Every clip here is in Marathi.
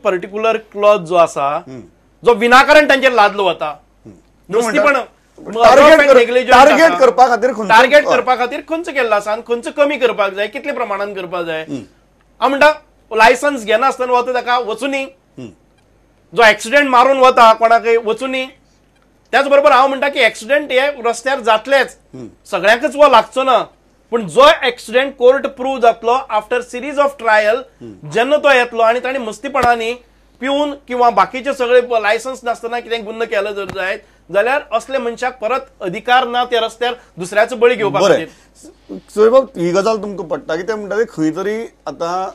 पर्टिक्युलर क्लॉज जो आसा जो विनाकारण तांचेर लादलो वता नुस्तीपण टार्गेट करपा खातीर खंयच केल्लो आसा आनी खंयच कमी करपाक जाय कितले प्रमाणात करपाक जाय हांव म्हणटा लायसन्स घेना आसतना वता ताका वचूनी जो एक्सिडेंट मारून वता कोणाकय वचूनी त्याच बरोबर हांव म्हणटा की एक्सिडेंट हे रस्त्यार जातलेच सगळ्यांकच वो लागचो ना पण जो एक्सिडेंट कोर्ट प्रूव्ह जातलो आफ्टर सिरीज ऑफ ट्रायल जेन्ना तो येतलो आनी ताणी मस्तीपणांनी पिवन किंवा बाकीचे सगळे लायसन्स नासतना कितें गुन्ह केलो जर जायत जाल्यार असले मनशाक परत अधिकार ना त्या रस्त्यार दुसऱ्याचो बळी घेवपा खातीर. सोयबाब ही गजाल तुमकां पडटा की ते म्हणटा ते खंय तरी आतां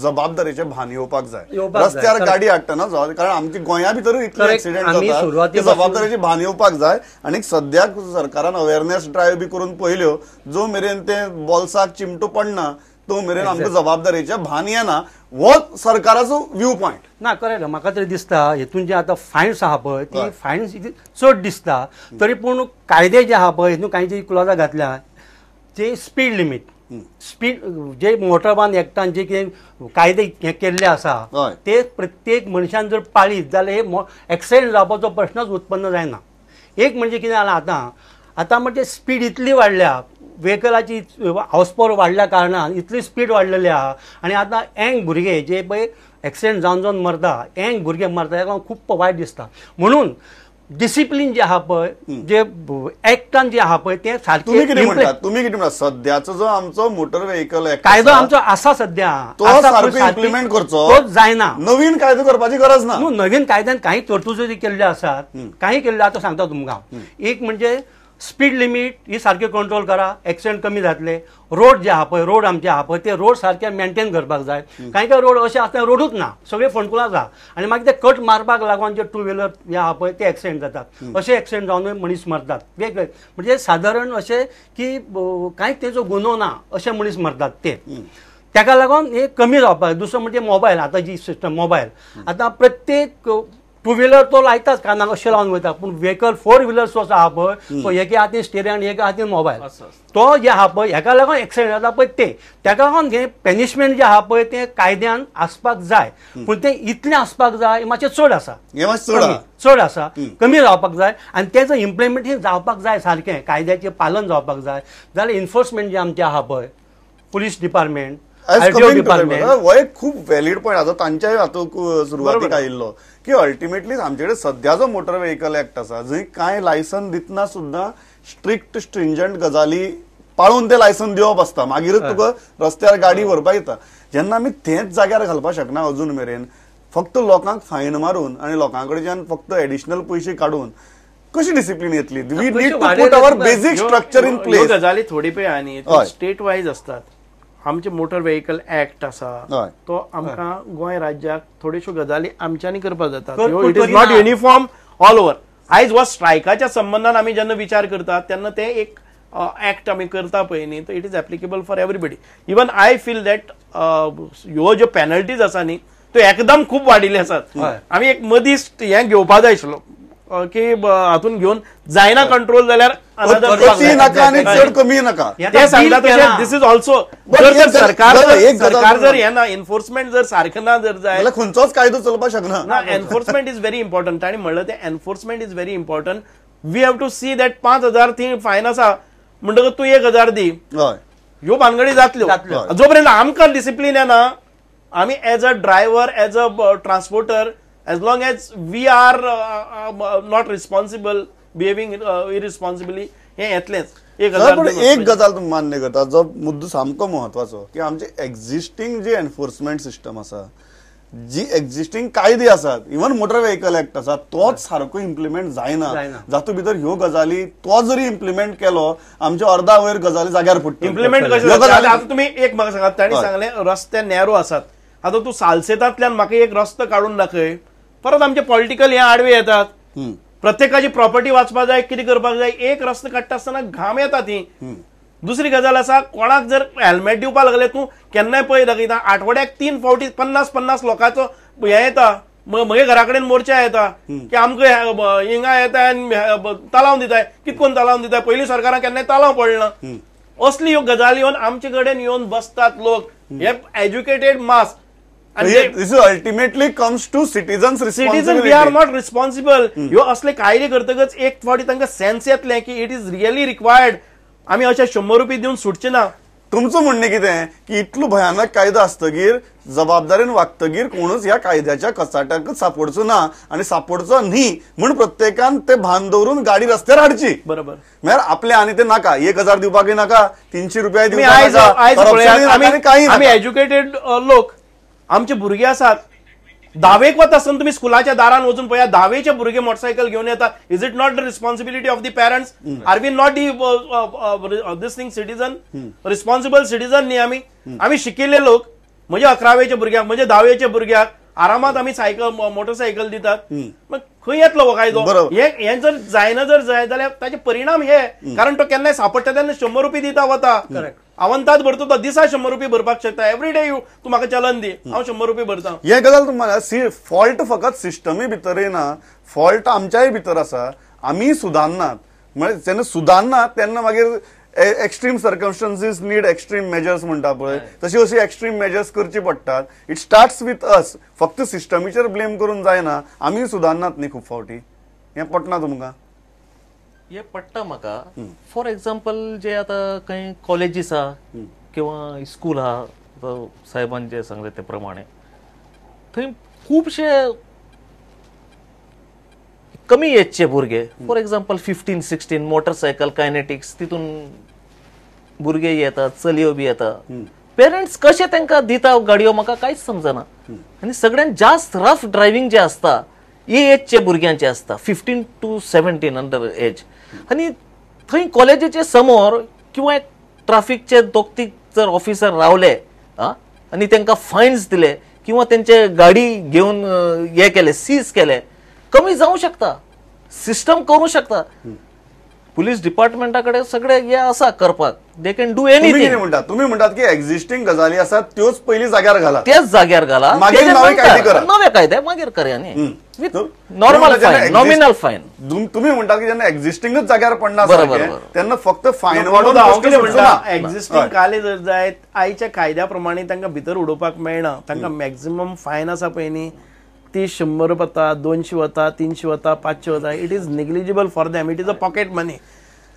जबाबदारीचे भान येवपाक जाय रस्त्यार गाडी हाडटना कारण आमच्या गोंया भितर इतले एक्सिडेंट जातात की जबाबदारीचे भान येवपाक जाय आनी सद्याक सरकारान अवेअरनेस ड्रायव्ह बी करून पळयल्यो जो मेरेन ते बॉल्साक चिमटो पडना तो मेरेन आमकां जबाबदारीचे भान येना हो सरकाराचो व्यू पॉयंट ना. करेक्ट म्हाका तरी दिसता हेतून जे आतां फायन्स आहा पळय ती फायन्स चड दिसता तरी पूण कायदे जे आहा पळय हेतून कांय क्लॉजां घातल्या ते स्पीड लिमीट स्पीड जे मोटर वाहन एक्टान जे कितें कायदे हे केल्ले आसा ते प्रत्येक मनशान जर पाळीत जाल्यार हे एक्सिडेंट जावपाचो प्रश्नच उत्पन्न जायना. एक म्हणजे कितें जालां आतां म्हणजे स्पीड इतली वाडल्या व्हेकलाची हावस पॉवर वाडल्या कारणान इतली स्पीड वाडलेली आहा आनी आतां यंग भुरगे जे पळय एक्सिडेंट जावन जावन मरता यंग भुरगे मरता ताका खूब वायट दिसता. म्हणून डिसिप्लीन जे आहा पळय जे एक्टान जे आहा पळय ते सारकें तुम्ही कितें म्हणटा सद्याचो जो आमचो मोटर व्हेकल कायदो आमचो आसा सद्या तो सारको इम्प्लिमेंट करचो तो जायना. नवीन कायदो करपाची गरज ना. नवीन कायद्यान काही तरतुदी केल्ल्यो आसात काही केल्ल्यो आतां सांगता तुमकां. एक म्हणजे स्पीड लिमीट ही सारके कंट्रोल करा एक्सिडेंट कमी जातले. रोड जे आहा पळय रोड आमचे आहा पळय ते रोड सारके मेंटेन करपाक जाय. कांय रोड अशे आसता रोडूच ना सगळे फोंडकुलां आसा आनी मागीर ते कट मारपाक लागून जे टू व्हिलर जे आहा पळय ते एक्सिडेंट जातात अशे एक्सिडेंट जावन मनीस मरतात वेगवेगळे म्हणजे सादारण अशे की कांय तेजो गुन्हो ना अशे मनीस मरतात ते. ताका लागून हे कमी जावपाक. दुसरो म्हणजे मोबायल आतां जी सिस्टम मोबायल आतां प्रत्येक टू व्हिलर तो लायताच कानाक अशें लावन वयता पूण व्हेकल फोर व्हिलर्स असो आहा पळय तो एके हातीन स्टेरिंग आनी एका हातीन मोबायल तो जे आहा पळय हेका लागून एक्सिडेंट जाता पळय ते ताका लागून हे पॅनिशमेंट जे आहा पळय ते कायद्यान आसपाक जाय पूण ते इतलें आसपाक जाय मातशें चड आसा कमी जावपाक जाय आनी तेजो इम्प्लिमेंट जावपाक जाय सारकें कायद्याचें पालन जावपाक जाय जाल्यार एन्फोर्समेंट जे आमचे आहा पळय पुलीस डिपार्टमेंट हो एक खूप व्हॅलिड पॉयंट आसा तांच्याय हातूंत सुरवातीक आयिल्लो की अल्टिमेटली आमचे कडेन सध्या जो मोटर व्हेकल एक्ट आसा जंय कांय लायसन दितना सुद्दां स्ट्रिक्ट स्ट्रिंजंट गजाली पाळून ते लायसन दिवप आसता मागीरच तुका रस्त्यार गाडी व्हरपाक येता. जेन्ना आमी तेच जाग्यार घालपाक शकना अजून मेरेन फक्त लोकांक फायन मारून आनी लोकां कडच्यान फक्त एडिशनल पयशे काडून कशी डिसिप्लिन येतली. We need to put our basic structure in place. गजाली थोडी पळय आनी स्टेट वायज असतात. आमचे मोटर व्हेकल एक्ट आसा तो आमकां गोंय राज्याक थोड्योश्यो गजाली आमच्यांनी करपाक जातात. It is not uniform all over. आयज हो स्ट्रायकाच्या संबंधान आमी जेन्ना विचार करतात तेन्ना ते एक एक्ट आमी करता पळय न्ही तो it is applicable for everybody. Even I feel that ह्यो ज्यो पेनल्टीज आसा न्ही त्यो एकदम खूब वाडिल्ल्यो आसात. आमी एक मदींच हें घेवपाक जाय आशिल्लो की हातून घेवन जायना कंट्रोल जाल्यार कमी नाका ते सांगता तशें दिस इज ऑल्सो सरकार जर हे ना एन्फोर्समेंट जर सारकें ना जर जाय जाल्यार खंयचोच कायदो चलपाक शकना. एन्फोर्समेंट इज व्हेरी इम्पॉर्टंट ताणी म्हणलें तें enforcement is very important. We have to see that 5,000 थी फायन आसा म्हणटकच तूं 1,000 दी ह्यो भानगडी जातल्यो. जो पर्यंत आमकां डिसिप्लीन येना आमी as a driver as a transporter as long as we are not responsible behaving irresponsibly हे येतलेच. एक गजाल तुम्ही मान्य करता जो मुद्दो सामको महत्वाचो की आमचे एक्झिस्टिंग जे एन्फोर्समेंट सिस्टम आसा जी एक्झिस्टिंग कायदे आसात इवन मोटर व्हेकल एक्ट आसा तोच सारको इम्प्लिमेंट जायना. जातून भितर ह्यो गजाली तो जरी इम्प्लिमेंट केलो आमच्या अर्धा वयर गजाली जाग्यार पडटा. इम्प्लिमेंट कशें आता तुम्ही एक म्हाका सांगात ताणी सांगलें रस्ते नॅरो आसात. आता तूं सालसेतांतल्यान म्हाका एक रस्तो काडून दाखय परत आमचे पॉलिटिकल हे आडवे येतात. प्रत्येकाची प्रॉपर्टी वाचपाक जाय कितें करपाक जाय एक रस्तो काडटा आसतना घाम येता ती. दुसरी गजाल आसा कोणाक जर हेल्मेट दिवपाक लागले तूं केन्नाय पळय दाखयता आठवड्याक 3 फावटी 50 लोकांचो हे येता म्हगे घरा कडेन मोर्चा येता की आमकां हिंगा येता आनी तलाव दिताय कितकोन तलाव दिताय पयलीं सरकारान केन्नाय तलाव पडना. असली ह्यो गजाली येवन आमचे कडेन येवन बसतात लोक हे educated mass this ultimately comes to citizens citizen we are not responsible. ह्यो असले कायदे करतकच एक फावटी तांकां सेन्स येतलें की इट इज रियली रिक्वायर्ड. आमी अशे 100 रुपये दिवन सुटचे ना. तुमचं म्हणणं कितें की इतलो भयानक कायदो आसतकीर जबाबदारेन वागतकीर कोणूच ह्या कायद्याच्या कचाट्याकच सापडचो ना आनी सापडचो न्ही म्हूण प्रत्येकान ते भान दवरून गाडी रस्त्यार हाडची. बरोबर. म्हळ्यार आपले आनी ते नाका 1000 दिवपाकय नाका 300 रुपया आमी एज्युकेटेड लोक आमचे भुरगे आसात 10वेक वता आसतना तुम्ही स्कुलाच्या दारान वचून पळया 10वेचे भुरगे मोटरसायकल घेवन येता. Is it not the responsibility of the parents? Are we not this thing citizen responsible citizen न्ही आमी? आमी शिकिल्ले लोक. म्हणजे 11वेच्या भुरग्याक म्हणजे 10वेच्या भुरग्याक आरामात आमी सायकल मोटरसायकल दितात. मग खंय येतलो हो कायदो? हे जर जायना जर जाय जाल्यार ताचे परिणाम हे. कारण तो केन्नाय सापडटा तेन्ना 100 रुपये दिता वता. अवंतात भरतो तो दिसा 100 रुपये भरपाक शकता. एवरी डे तू म्हाका चलन दी हांव 100 रुपये भरता. हे गजाल तुम्हाला फॉल्ट फकत सिस्टमी भितर ना, फॉल्ट आमच्याय भितर आसा. आमी सुदारनात. म्हणजे जेन्ना सुदारनात तेन्ना मागीर एक्स्ट्रीम सर्कमस्टन्सीस नीड एक्स्ट्रीम मेजर्स म्हणटा पळय तशी अशी एक्स्ट्रीम मेजर्स करची पडटात. It starts with us. फक्त सिस्टमीचेर ब्लेम करून जायना. आमी सुदारनात न्ही खूब फावटी. हे पटना तुमकां? हे पडटा म्हाका. फॉर एक्झाम्पल जे आता काही कॉलेजीस आहा किंवा स्कूल आहा साहेबान जे सांगले ते प्रमाणे थंय खुबशे कमी एजचे भुरगे फॉर एक्झाम्पल 15-16 मोटरसायकल कायनेटिक्स तितून भुरगे येतात चलयो बी येतात. पेरेंट्स कशे तांकां दिता गाडयो म्हाका कांयच समजना. आनी सगळ्यात जास्त रफ ड्रायव्हिंग जे आसता हे एजचे भुरग्यांचे आसता 15 to 17 अंडर एज. आनी थंय कॉलेजीचे समोर किंवा एक ट्राफिकचे दोग-तीग जर ऑफिसर रावले आनी तांकां फायन्स दिले किंवा त्यांचे गाडी घेऊन हे केले सीज केले कमी जाऊ शकता. सिस्टम करू शकता. पुलीस डिपार्टमेंटाकडे सगळे हे आसा करपाक. They can do anything. तुम्ही म्हणतात की एक्झिस्टिंग गजाली आसात त्योच पयली जाग्यार घाला. त्याच जाग्यार घाला. नवे कायदे मागीर करा न्ही विथ नॉर्मल फायन नॉमिनल फायन. तुम्ही म्हणतात की जेन्ना एक्झिस्टिंगच जाग्यार पडना तेन्ना फक्त फायन वाडोवन एक्झिस्टिंग काले जर जायत आयच्या कायद्या प्रमाणे तांकां भितर उडोवपाक मेळना. तांकां मॅक्झिमम फायन आसा पळय न्ही ती 100 वता 200 वता 300 वता 500 वता. It is negligible for them. It is a pocket money.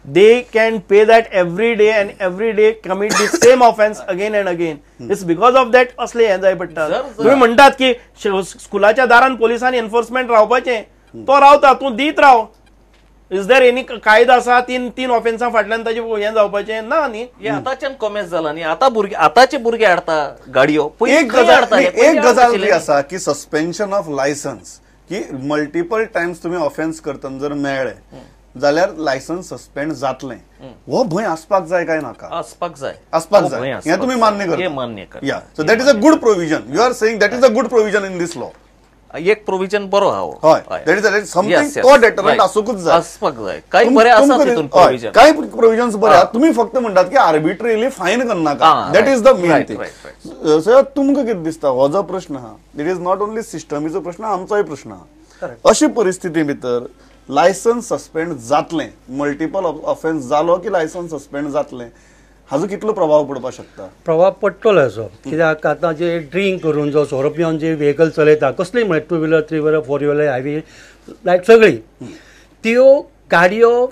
They can pay that every day and every day commit the same offense again and again. It's because of that असले हे जाय पडटा. तुम्ही म्हणतात की स्कुलाच्या दारान पोलिसांनी एन्फोर्समेंट रावपाचें तो रावता तूं दीत राव. इज देर एनी कायदो आसा 3 ऑफेन्सां फाटल्यान ताजें हें जावपाचें ना न्ही. हे आतांच्यान कॉमेस जाला न्ही. आतांचे भुरगे हाडता गाडयो. एक गजाल आसा की सस्पेन्शन ऑफ लायसन्स की मल्टिपल टायम्स तुम्ही ऑफेन्स करतना जर मेळ्ळे जाल्यार लायसन्स सस्पेंड जातलें. हो भंय आसपाक जाय काय नाका? आसपाक जाय. हे तुम्ही मान्य करता? मान्य करता. या so that is a good provision. You are saying that is a good provision in this law. एक प्रोविजन बरो हा. हय दॅट इज समथिंग तो डेटरंट आसूकच जाय. आसपाक जाय. काही बरे आसा तितून प्रोविजन. काही प्रोविजन्स बरे आहा. तुम्ही फक्त म्हणतात की आर्बिट्ररीली फायन करनाका. That is the main thing. So तुमकां कितें दिसता हो जो प्रश्न आहा इट इज नॉट ओन्ली सिस्टमीचो प्रश्न आमचोय प्रश्न आहा. अशी परिस्थिती भितर लायसन्स सस्पेंड जातलें मल्टिपल ऑफेन्स जालो की लायसन्स सस्पेंड जातलें हाजो कितलो प्रभाव पडपाक शकता? प्रभाव पडटलो असो. कित्याक आतां जे ड्रिंक करून जो 100 रुपयान जे व्हेकल चलयता कसलीय म्हणजे 2 व्हिलर 3 व्हिलर 4 व्हिलर हायवे लायक सगळी त्यो गाडयो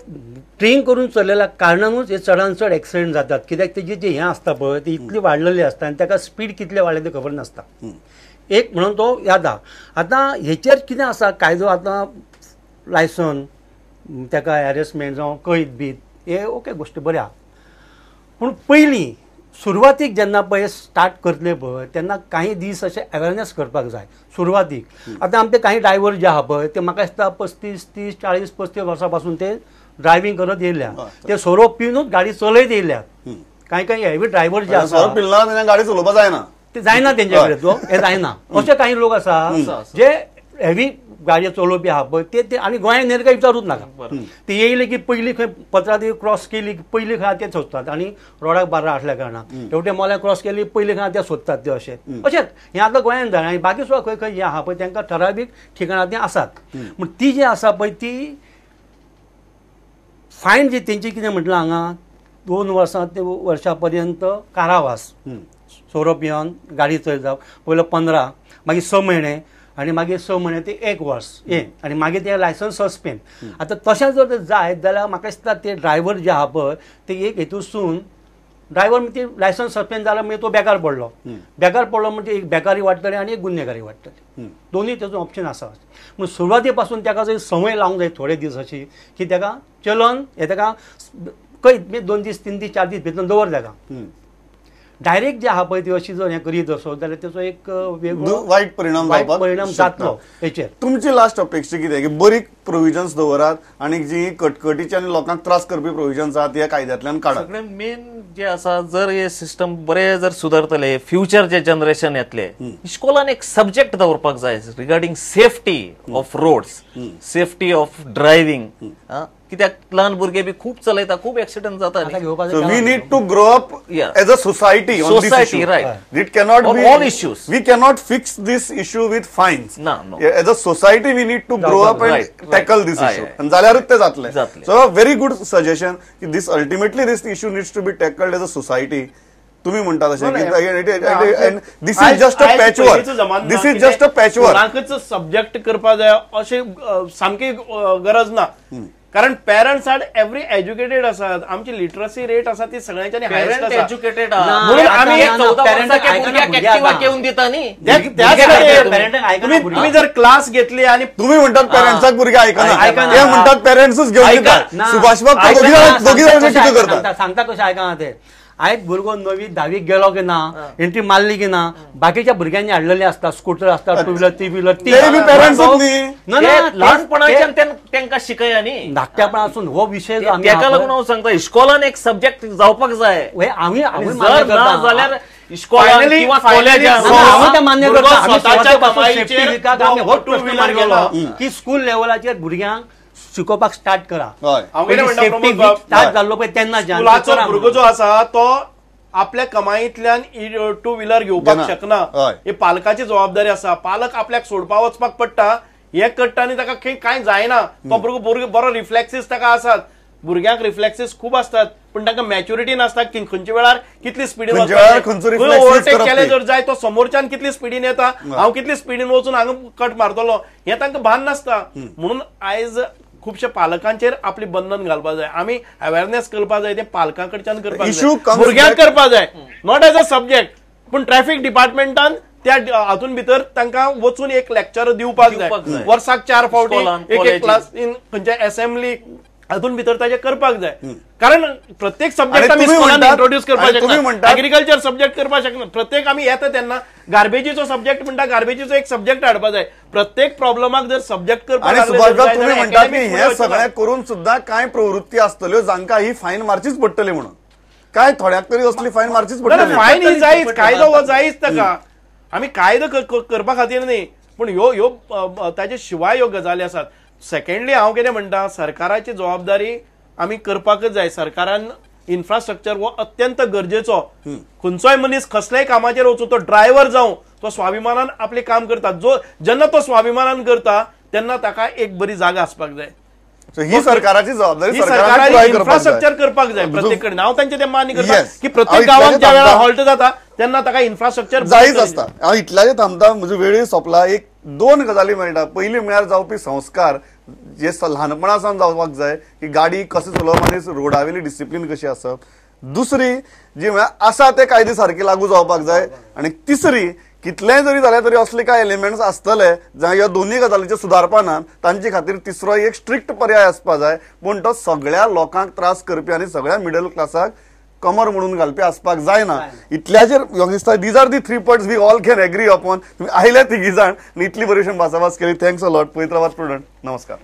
ड्रिंक करून चलयल्या कारणानूच हे चडान चड एक्सिडेंट जातात. कित्याक तेजी जे हें आसता पळय ती इतली वाडलेली आसता आनी ताका स्पीड कितले वाडले ते खबर नासता. एक म्हणून तो याद आहा. आतां हेचेर कितें आसा कायदो आतां लायसन ताका हॅरेसमेंट जावं कैद बीत हे ओके गोश्टी बऱ्या. पूण पयलीं सुरवातीक जेन्ना पळय स्टार्ट करतले पळय तेन्ना काही दीस अशें अवेरनेस करपाक जाय सुरवातीक. आतां आमचे काही ड्रायव्हर जे आहा पळय ते म्हाका दिसता 35-40-35 वर्सां पासून ते ड्रायव्हिंग करत येयल्या. ते सोरो पिवनूच गाडी चलयत येयल्यात. काही हेवी ड्रायव्हर जे आसा गाडी चलोवपाक जायना ते जायना तेंचे कडेन तो हे जायना. अशे काही लोक आसा जे हेवी गाडयो चलोवपी आहा पळय ते आनी गोंयांत नेरका विचारूच नाका. ते येयले की पयलीं खंय पत्रादी क्रॉस केली की पयलीं खंय ते सोदतात आनी रोडाक बारा आसल्या कारणान हेवटे मोल्या क्रॉस केली पयलीं खंय ते सोदतात ते अशेंच हें आतां गोंयांत जालें. आनी बाकी सुद्दां खंय खंय हें आहा पळय तांकां ठरावीक ठिकाणां तीं आसात. पूण ती जी आसा पळय ती फायन जी तेंची कितें म्हटलां हांगा 2 वर्सां ते वर्सां पर्यंत कारावास 100 रुपयान गाडी चलयता. पयलो 15 मागीर 6 म्हयने आनी मागीर 6 म्हयने ते 1 वर्स हे आनी मागीर ते लायसन्स सस्पेंड. आतां तशें जर जाय जाल्यार म्हाका दिसता ते ड्रायव्हर जे आहा पळय ते एक हेतूसून ड्रायव्हर म्हणजे लायसन्स सस्पेंड जाला म्हणजे तो बेकार पडलो म्हणजे एक बेकारी वाडटली आनी एक गुन्हेगारी वाडटली. दोनूय तेजो ऑप्शन आसा. पूण सुरवाती पासून ताका जर संवय लावंक जाय थोडे दीस अशी की ताका चलन हे ताका खंय 2 दीस 3 दीस 4 दीस भितर दवर ताका डायरेक्ट जे आहा पळय ती अशी जर हें करीत असत जाल्यार तेजो एक वेगळो वायट परिणाम जातलो हेचेर. तुमची लास्ट अपेक्षा कितें की बरी प्रोविजन्स दवरात आनी जी कटकटीची आनी लोकांक त्रास करपी प्रोविजन्स आहात ह्या कायद्यांतल्यान काढात. सगळ्यात मेन जे आसा जर हे सिस्टम बरे जर सुदारतले फ्युचर जे जनरेशन येतले इस्कॉलान एक सब्जेक्ट दवरपाक जाय regarding safety of roads safety of driving. कित्याक ल्हान भुरगे बी खूप चलयता खूप एक्सिडेंट जाता. So we need to grow up as a society on this issue. Right. It cannot be all issues. We cannot fix this issue with fines. No. As a society we need to grow up and tackle this issue. And जाल्यारूच ते जातले. So a very good suggestion. This ultimately this issue needs to be tackled as a society. तुम्ही म्हणता तशें this is just a patchwork. This is just a patchwork. Subject करपा जाय अशें सामकी गरज ना. कारण पेरंट्स आर एव्हरी एज्युकेटेड आसात. आमची लिटरसी रेट आसा ती सगळ्यांच्यानी हायस्ट आसा. एज्युकेटेड म्हणून आम्ही 14 वर्साच्या ऍक्टिवा घेऊन दिता न्ही. तुम्ही जर क्लास घेतली आणि तुम्ही म्हणतात पेरेंट्साक भुरगे आयकना ते म्हणतात पेरेंट्सच घेऊन दितात. सुभाष बाब दोघी जाण करतात. सांगता कशें आयकना ते आयज भुरगो 9वी 10वीक गेलो की ना एंट्री मारली की ना बाकीच्या भुरग्यांनी हाडलेले असता स्कूटर असता 2 व्हीलर 3 व्हीलर लहानपणाच्यान तांकां शिकया न्ही. धाकट्यापणासून हो विषय ताका लागून हांव सांगता इस्कॉलान एक सब्जेक्ट जावपाक जाय. आम्ही जाल्यार इस्कॉलान किंवा कॉलेजान मान्य करता की स्कूल लेवलाचेर भुरग्यांक शिकोवपाक स्टार्ट करा. स्टार्ट जाल्लो पळय तेन्ना स्कुलाचो भुरगो जो आसा तो आपल्या कमाईतल्यान 2 व्हीलर घेवपाक शकना. ही पालकाची जबाबदारी आसा. पालक आपल्याक सोडपा वचपाक पडटा हे करता आनी ताका कांय जायना. तो भुरगो बरो रिफ्लेक्सीस ताका आसात. भुरग्यांक रिफ्लेक्सीस खूप असतात पण तांकां मॅच्युरिटी नासता की खंयच्या वेळार कितली स्पीडीन ओव्हरटेक केले जर जाय तो समोरच्यान कितली स्पीडीन येता हांव कितली स्पीडीन वचून हांगा कट मारतलो हे तांकां भान नासता. म्हणून आयज खुबशे पालकांचेर आपली बंधन घालपा जाय. आमी अवेअरनेस करपा जाय ते पालकां कडच्यान करपाक जाय भुरग्यांक करपा जाय नॉट एज अ सब्जेक्ट. पूण ट्रॅफिक डिपार्टमेंटान त्या हातून भितर तांकां वचून एक लेक्चर दिवपाक जाय. वर्साक 4 फावटी एक क्लास इन खंयच्या असेंब्ली हातून भितर ताजे करपाक जाय. कारण प्रत्येक सब्जेक्ट आमी स्कुलान इंट्रोड्यूस करपाक शकना. एग्रीकल्चर सब्जेक्ट करपाक शकना. प्रत्येक आमी येता तेन्ना गार्बेजीचो सब्जेक्ट म्हणटा गार्बेजीचो एक सब्जेक्ट हाडपा जाय. प्रत्येक प्रॉब्लमाक जर सब्जेक्ट करपाक तुम्ही म्हणटा की हे सगळें करून सुद्धा कांय प्रवृत्ती आसतल्यो जांकां ही फायन मारचीच पडटली म्हणून. काय थोड्याक तरी असली फायन मारचीच पडटली. फायन ही जायच कायदो हो जायच ताका. आमी कायदो करपा खातीर न्ही पूण ह्यो ताचे शिवाय ह्यो गजाली आसात. सेकंडली हांव कितें म्हणटा सरकाराची जबाबदारी आमी करपाकच जाय. सरकारान इन्फ्रास्ट्रक्चर हो अत्यंत गरजेचो. खंयचोय मनीस कसल्याय कामाचेर वचून तो ड्रायव्हर जावं तो स्वाभिमानान आपले काम करता. जेन्ना तो स्वाभिमानान करता तेन्ना ताका एक बरी जागा आसपाक जाय. ही सरकाराची जबाबदारी. इन्फ्रास्ट्रक्चर करपाक जाय प्रत्येक कडेन. हांव तांचे ते मान्य करता की प्रत्येक गांवांत ज्या वेळार हॉल्ट जाता तेन्ना ताका इन्फ्रास्ट्रक्चर जायच आसता. हांव इतल्याचे थांबता म्हजो वेळय सोंपला. एक 2 गजाली मेळटा. पयली म्हळ्यार जावपी संस्कार जे ल्हानपणासान जावपाक जाय की गाडी कशी चलोवप आनी रोडावेली डिसिप्लीन कशी आसप. दुसरी जी म्हळ्यार आसा ते कायदे सारखे लागू जावपाक जाय. आनी तिसरी कितलेंय जरी जाल्यार तरी असले काय एलिमेंट्स आसतले जाय ह्या दोन्ही गजालींचे सुदारपाना तांचे खातीर तिसरो एक स्ट्रिक्ट पर्याय आसपा जाय. पूण तो सगळ्या लोकांक त्रास करपी आनी सगळ्या मिडल क्लासाक कमर म्हणून घालपी आसपाक जायना. इतल्याचेर म्हाका दिसता these are the 3 points we all can agree upon. तुम्ही आयले तिगी जाण इतली बरीशी भासाभास केली. Thanks a lot. पवित्राबाद स्टुडंट नमस्कार.